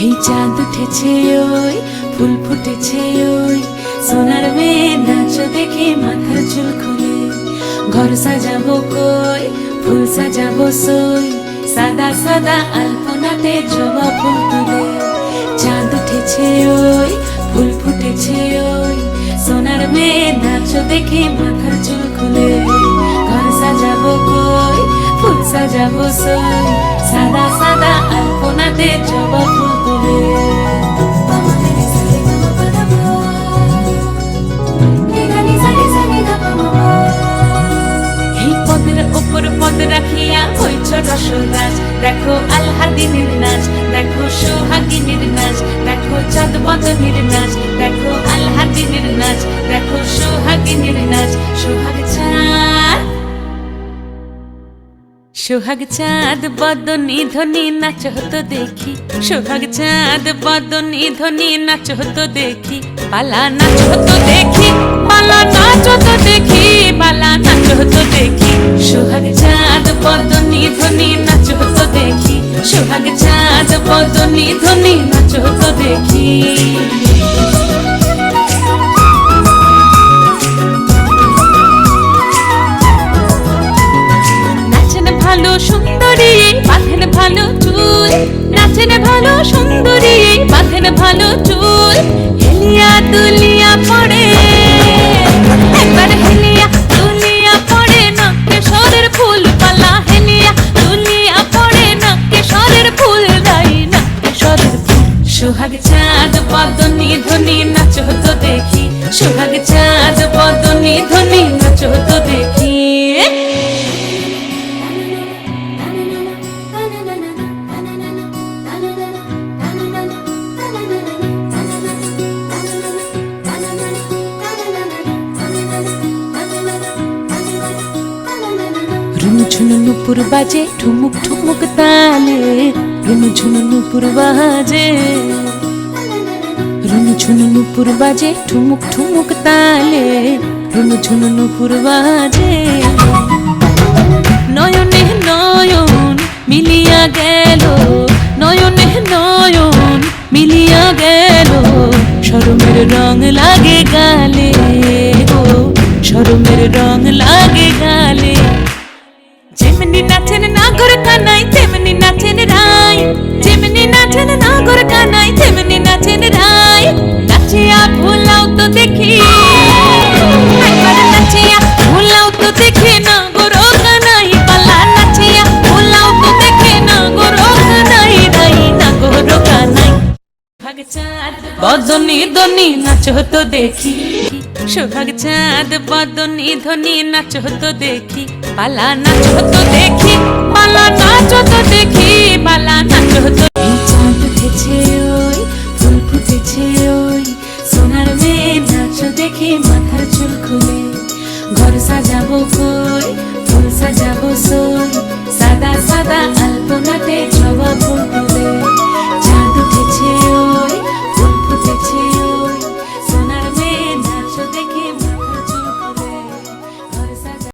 এই চাঁদ উঠেছে ওই ফুল ফুটেছে ওই সোনার মেয়ে নাচ দেখে মাথার চুল খুলে ঘর সাজাবো কই ফুল সাজাবো সই সাদা সাদা আলপনাতে জবা ফুল তুলে চাঁদ উঠেছে ওই ফুল ফুটেছে ওই সোনার মেয়ে নাচ দেখে মাথার চুল খুলে ঘর সাজাবো কই ফুল সাজাবো সই সাদা সাদা আলপনাতে জবা ফুল তুলে এই পদের উপর পদ রাখিয়া হইছ রসরাজ দেখো আলহাদিনীর নাচ দেখো সোহাগিনীর নাচ দেখো চাঁদ বদনীর নাচ দেখো আলহাদিনীর নাচ দেখো সোহাগিনীর নাচ সোহাগ চাঁদ বদনী ধ্বনি নাচ হতো দেখি সোহাগ চাঁদ বদনী ধ্বনি নাচ হতো দেখি পালা নাচ হতো দেখি পালা নাচ হতো দেখি পালা নাচ হতো দেখি সোহাগ চাঁদ বদনী ধ্বনি নাচ হতো দেখি সোহাগ চাঁদ বদনী ধ্বনি নাচ হতো দেখি ভালো সুন্দরী বাঁধেন ভালো চুল নাচেন ভালো সুন্দরী বাঁধেন ভালো চুল হেলিয়া দুলিয়া পড়ে একবার হেলিয়া দুলিয়া পড়ে নকে সরের ফুল পালা হেলিয়া দুলিয়া পড়ে নকে সরের ফুল দাই নকে সরের ফুল সোহাগ চাঁদ বদনী ধ্বনি নাচ হতো দেখি সোহাগ চাঁদ বদনী ধ্বনি নাচ হতো দেখি ঝুনু নুপুর বাজে ঠুমুক ঠুমুক তালে রুনু ঝুনু নুপুর বাজে রুনু ঝুনু নুপুর বাজে ঠুমুক ঠুমুক তালে রুনু ঝুনু নুপুর বাজে নয়নে নয়ন মিলিয়া গেল নয়নে নয়ন মিলিয়া গেল শরমের রং লাগে গালে গো শরমের রং লাগে গালে যেমনি নাচেন নাগর কানাই তেমনি নাচেন রাই যেমনি নাচেন নাগর কানাই তেমনি নাচেন রাই নাচিয়া ভুলাও তো দেখি একবার নাচিয়া ভুলাও তো দেখি নাগর কানাই পালা নাচিয়া ভুলাও তো দেখি নাগর কানাই রাই নাগর কানাই সোহাগ চাঁদ বদনী ধ্বনি নাচ হতো দেখি সোহাগ চাঁদ বদনী ধ্বনি নাচ হতো দেখি পালা নাচ হতো দেখি পালা নাচ হতো দেখি পালা নাচ হতো চাঁদ উঠেছে ওই ফুল ফুটেছে ওই সোনার মেয়ে নাচ দেখে মাথার চুল খুলে ঘর সাজাবো কই ফুল সাজাবো সই সাদা সাদা আলপনাতে জবা ফুল তুলে